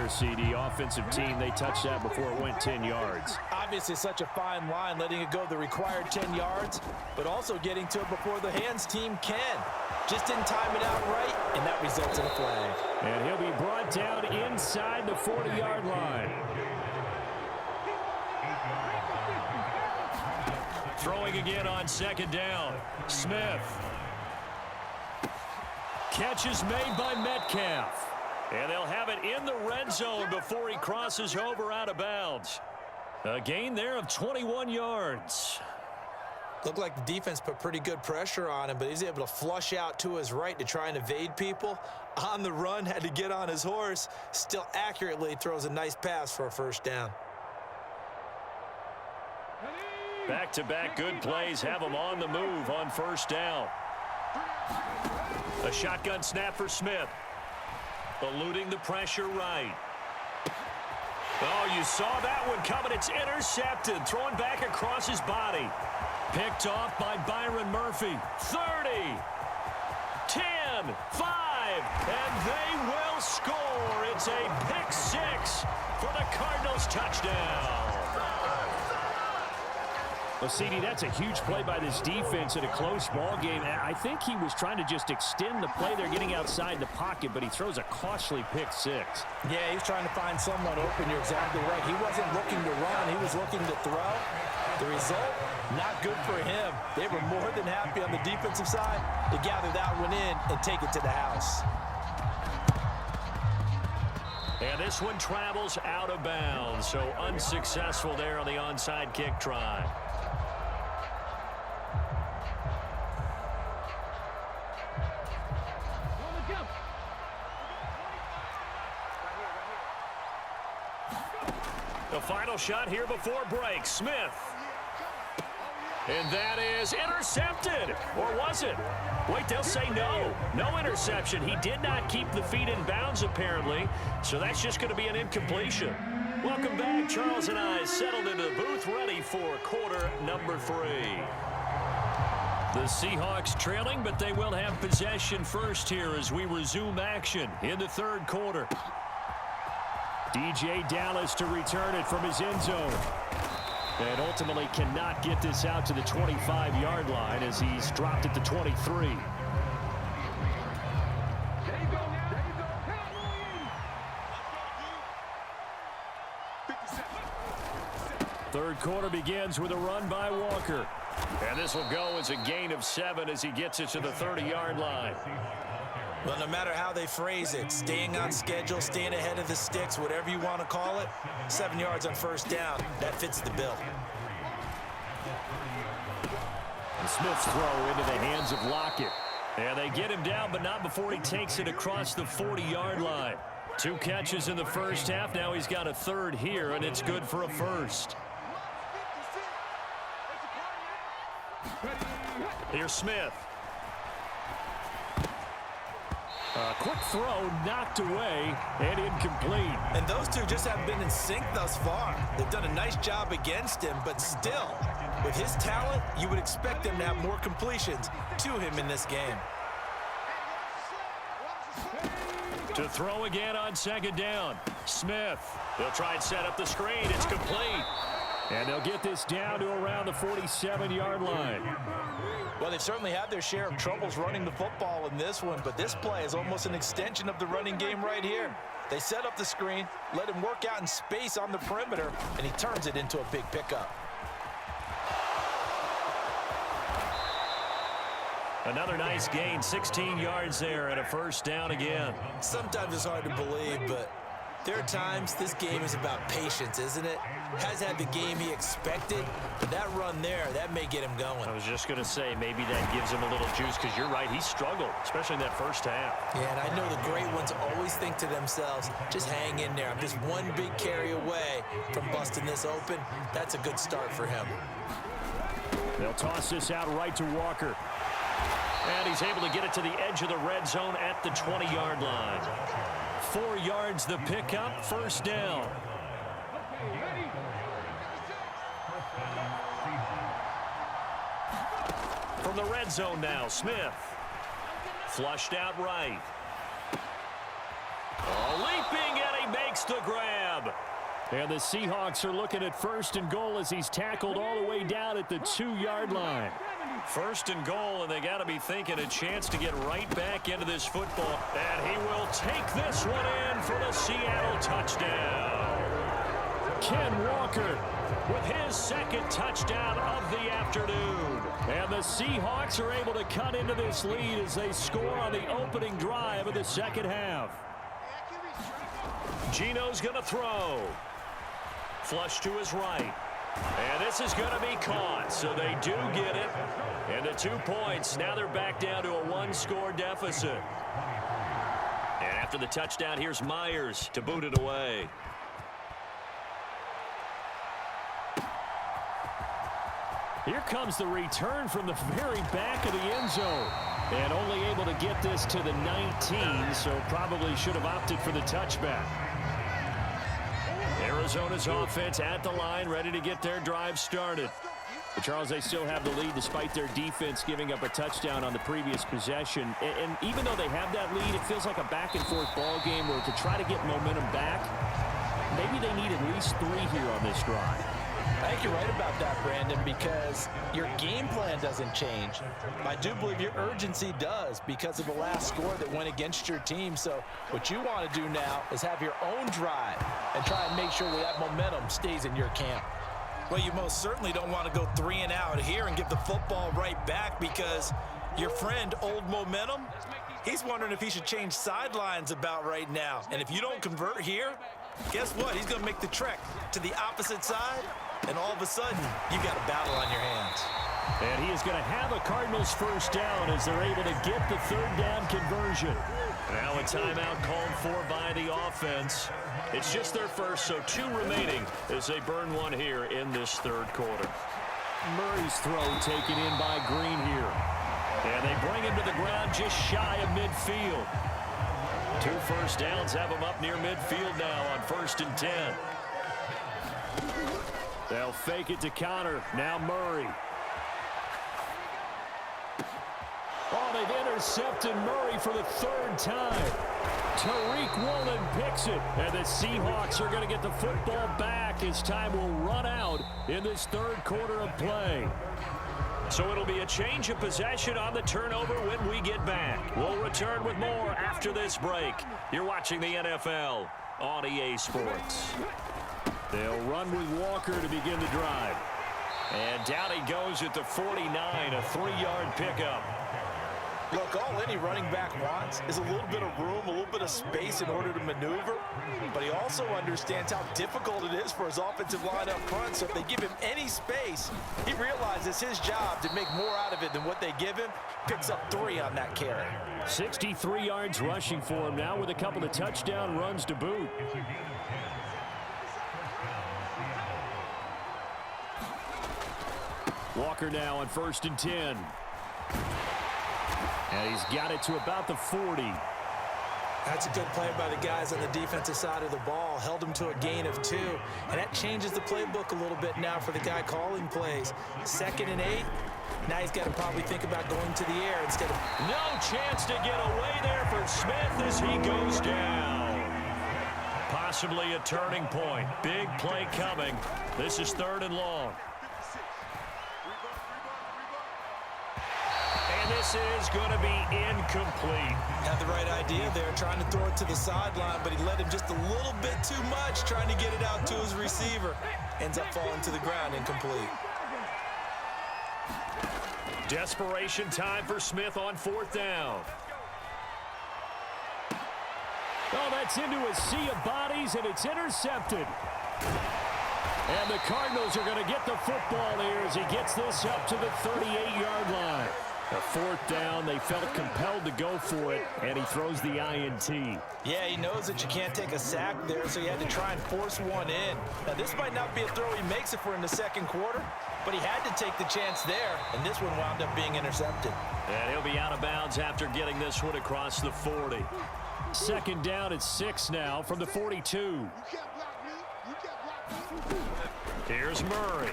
there, CD. Offensive team, they touched that before it went 10 yards. Obviously, such a fine line, letting it go the required 10 yards, but also getting to it before the hands team can. Just didn't time it out right, and that results in a flag. And he'll be brought down inside the 40-yard line. Throwing again on second down. Smith. Catch is made by Metcalf. And they'll have it in the red zone before he crosses over out of bounds. A gain there of 21 yards. Looked like the defense put pretty good pressure on him, but he's able to flush out to his right to try and evade people. On the run, had to get on his horse. Still accurately throws a nice pass for a first down. Back-to-back good plays have him on the move on first down. A shotgun snap for Smith. Eluding the pressure right. Oh, you saw that one coming. It's intercepted. Throwing back across his body. Picked off by Byron Murphy. 30, 10, 5, and they will score. It's a pick six for the Cardinals touchdown. Well, CD, that's a huge play by this defense in a close ball game. I think he was trying to just extend the play. They're getting outside the pocket, but he throws a costly pick six. Yeah, he's trying to find someone open. You're exactly right. He wasn't looking to run. He was looking to throw. The result, not good for him. They were more than happy on the defensive side to gather that one in and take it to the house. And this one travels out of bounds, so unsuccessful there on the onside kick try. The final shot here before break. Smith. And that is intercepted. Or was it? Wait, they'll say no. No interception. He did not keep the feet in bounds, apparently. So that's just going to be an incompletion. Welcome back. Charles and I settled into the booth, ready for quarter number 3. The Seahawks trailing, but they will have possession first here as we resume action in the third quarter. DJ Dallas to return it from his end zone. And ultimately cannot get this out to the 25-yard line as he's dropped at the 23. Third quarter begins with a run by Walker. And this will go as a gain of 7 as he gets it to the 30-yard line. Well, no matter how they phrase it, staying on schedule, staying ahead of the sticks, whatever you want to call it, 7 yards on first down, that fits the bill. And Smith's throw into the hands of Lockett. And they get him down, but not before he takes it across the 40-yard line. 2 catches in the first half. Now he's got a third here, and it's good for a first. Here's Smith. A quick throw knocked away and incomplete. And those two just haven't been in sync thus far. They've done a nice job against him, but still, with his talent, you would expect him to have more completions to him in this game. To throw again on second down. Smith. They'll try and set up the screen. It's complete. And they'll get this down to around the 47-yard line. Well, they've certainly had their share of troubles running the football in this one, but this play is almost an extension of the running game right here. They set up the screen, let him work out in space on the perimeter, and he turns it into a big pickup. Another nice gain, 16 yards there and a first down again. Sometimes it's hard to believe, but there are times this game is about patience, isn't it? Has had the game he expected, but that run there, that may get him going. I was just going to say, maybe that gives him a little juice, because you're right, he struggled, especially in that first half. Yeah, and I know the great ones always think to themselves, just hang in there. I'm just one big carry away from busting this open. That's a good start for him. They'll toss this out right to Walker. And he's able to get it to the edge of the red zone at the 20-yard line. 4 yards the pickup, first down. From the red zone now, Smith. Flushed out right. Leaping, and he makes the grab. And the Seahawks are looking at 1st and goal as he's tackled all the way down at the 2-yard line. 1st and goal, and they got to be thinking a chance to get right back into this football. And he will take this one in for the Seattle touchdown. Ken Walker with his 2nd touchdown of the afternoon. And the Seahawks are able to cut into this lead as they score on the opening drive of the 2nd half. Gino's going to throw. Flush to his right. And this is going to be caught, so they do get it. And the 2 points, now they're back down to a 1-score deficit. And after the touchdown, here's Myers to boot it away. Here comes the return from the very back of the end zone. And only able to get this to the 19, so probably should have opted for the touchback. Arizona's offense at the line, ready to get their drive started. But Charles, they still have the lead despite their defense giving up a touchdown on the previous possession. And even though they have that lead, it feels like a back-and-forth ball game where to try to get momentum back, maybe they need at least 3 here on this drive. I think you're right about that, Brandon, because your game plan doesn't change. I do believe your urgency does because of the last score that went against your team. So what you want to do now is have your own drive and try and make sure that momentum stays in your camp. Well, you most certainly don't want to go 3 and out here and give the football right back because your friend, Old Momentum, he's wondering if he should change sidelines about right now. And if you don't convert here, guess what? He's going to make the trek to the opposite side. And all of a sudden, you've got a battle on your hands. And he is going to have a Cardinals 1st down as they're able to get the 3rd down conversion. Now a timeout called for by the offense. It's just their first, so 2 remaining as they burn 1 here in this 3rd quarter. Murray's throw taken in by Green here. And they bring him to the ground just shy of midfield. 2 first downs have him up near midfield now on 1st and 10. They'll fake it to Connor. Now Murray. Oh, they've intercepted Murray for the 3rd time. Tariq Woolen picks it. And the Seahawks are going to get the football back as time will run out in this 3rd quarter of play. So it'll be a change of possession on the turnover when we get back. We'll return with more after this break. You're watching the NFL on EA Sports. They'll run with Walker to begin the drive. And down he goes at the 49, a 3-yard pickup. Look, all any running back wants is a little bit of room, a little bit of space in order to maneuver. But he also understands how difficult it is for his offensive line up front. So if they give him any space, he realizes his job to make more out of it than what they give him. Picks up 3 on that carry. 63 yards rushing for him now with a couple of touchdown runs to boot. Walker now on 1st and 10. And he's got it to about the 40. That's a good play by the guys on the defensive side of the ball. Held him to a gain of 2. And that changes the playbook a little bit now for the guy calling plays. 2nd and 8. Now he's got to probably think about going to the air instead of... No chance to get away there for Smith as he goes down. Possibly a turning point. Big play coming. This is 3rd and long. This is going to be incomplete. Had the right idea there, trying to throw it to the sideline, but he led him just a little bit too much, trying to get it out to his receiver. Ends up falling to the ground, incomplete. Desperation time for Smith on 4th down. Oh, that's into a sea of bodies, and it's intercepted. And the Cardinals are going to get the football here as he gets this up to the 38-yard line. A 4th down, they felt compelled to go for it, and he throws the INT. Yeah, he knows that you can't take a sack there, so he had to try and force one in. Now, this might not be a throw he makes it for in the 2nd quarter, but he had to take the chance there, and this one wound up being intercepted. And he'll be out of bounds after getting this one across the 40. 2nd down at 6 now from the 42. Here's Murray.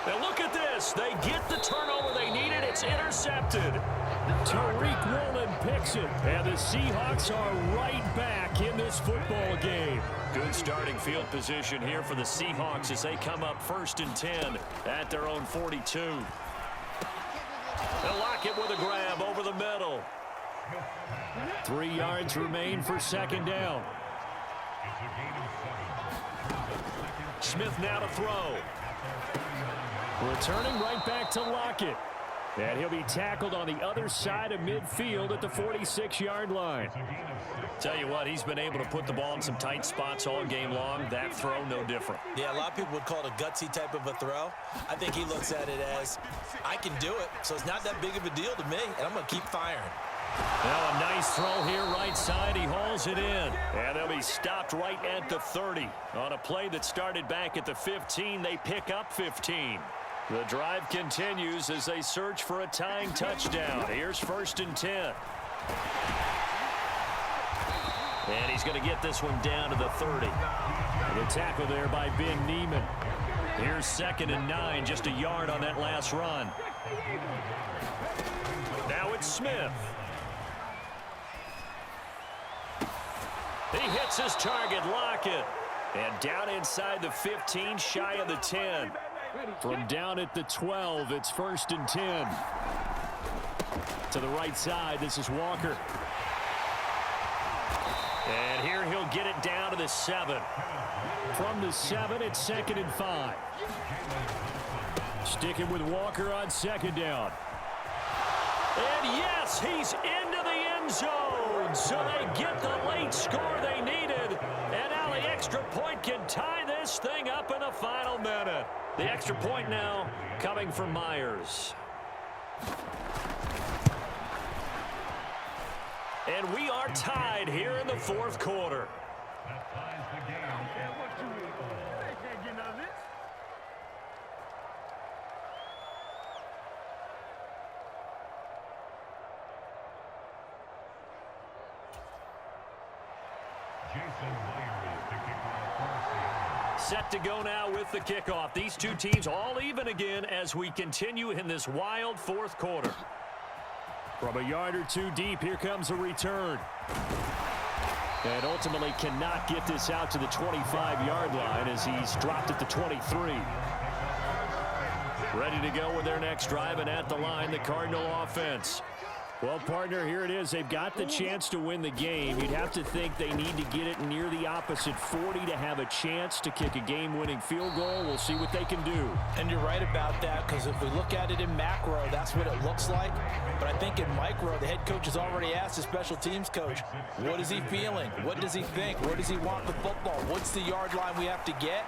And look at this. They get the turnover they needed. It's intercepted. Tariq Woolen picks it, and the Seahawks are right back in this football game. Good starting field position here for the Seahawks as they come up 1st and 10 at their own 42. They'll lock it with a grab over the middle. 3 yards remain for 2nd down. Smith now to throw. Returning right back to Lockett. And he'll be tackled on the other side of midfield at the 46-yard line. Tell you what, he's been able to put the ball in some tight spots all game long. That throw, no different. Yeah, a lot of people would call it a gutsy type of a throw. I think he looks at it as, I can do it, so it's not that big of a deal to me, and I'm going to keep firing. Now a nice throw here right side. He hauls it in. And they'll be stopped right at the 30. On a play that started back at the 15, they pick up 15. The drive continues as they search for a tying touchdown. Here's 1st and 10. And he's going to get this one down to the 30. The tackle there by Ben Neiman. Here's 2nd and 9, just a yard on that last run. Now it's Smith. He hits his target, Lockett. And down inside the 15, shy of the 10. From down at the 12, it's 1st and 10. To the right side, this is Walker. And here he'll get it down to the 7. From the 7, it's 2nd and 5. Sticking with Walker on 2nd down. And yes, he's into the end zone. So they get the late score they needed. And now the extra point can tie this thing up in the final minute. The extra point now coming from Myers. And we are tied here in the 4th quarter. Set to go now with the kickoff. These two teams all even again as we continue in this wild 4th quarter. From a yard or two deep, here comes a return. And ultimately cannot get this out to the 25-yard line as he's dropped at the 23. Ready to go with their next drive, and at the line, the Cardinal offense. Well, partner, here it is. They've got the chance to win the game. You'd have to think they need to get it near the opposite 40 to have a chance to kick a game-winning field goal. We'll see what they can do. And you're right about that, because if we look at it in macro, that's what it looks like. But I think in micro, the head coach has already asked the special teams coach, what is he feeling? What does he think? Where does he want the football? What's the yard line we have to get?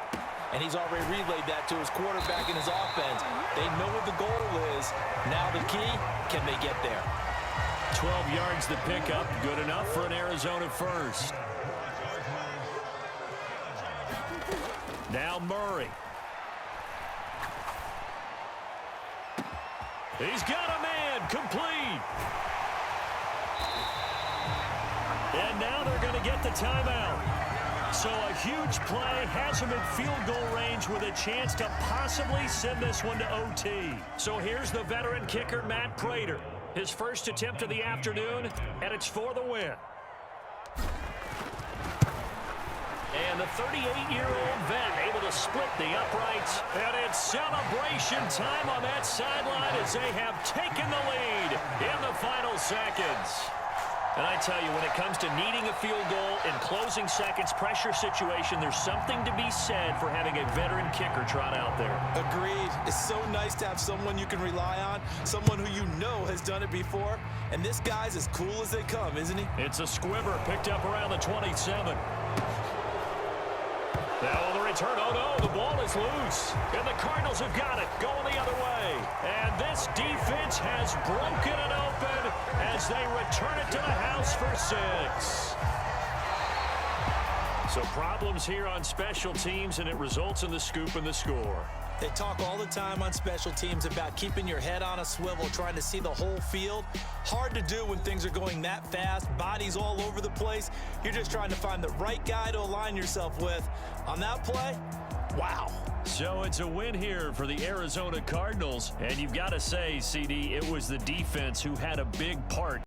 And he's already relayed that to his quarterback and his offense. They know what the goal is. Now the key, can they get there? 12 yards the pickup, good enough for an Arizona first. Now Murray. He's got a man, complete. And now they're going to get the timeout. So a huge play has him in field goal range with a chance to possibly send this one to OT. So here's the veteran kicker, Matt Prater. His first attempt of the afternoon, and it's for the win. And the 38-year-old vet able to split the uprights. And it's celebration time on that sideline as they have taken the lead in the final seconds. And I tell you, when it comes to needing a field goal in closing seconds, pressure situation, there's something to be said for having a veteran kicker trot out there. Agreed. It's so nice to have someone you can rely on, someone who you know has done it before. And this guy's as cool as they come, isn't he? It's a squibber picked up around the 27. Now the return. Oh, no, the ball is loose. And the Cardinals have got it, going the other way. And this defense has broken it open as they return it to the house for 6. So problems here on special teams, and it results in the scoop and the score. They talk all the time on special teams about keeping your head on a swivel, trying to see the whole field. Hard to do when things are going that fast, bodies all over the place. You're just trying to find the right guy to align yourself with. On that play, Wow. So it's a win here for the Arizona Cardinals. And you've got to say, CD, it was the defense who had a big part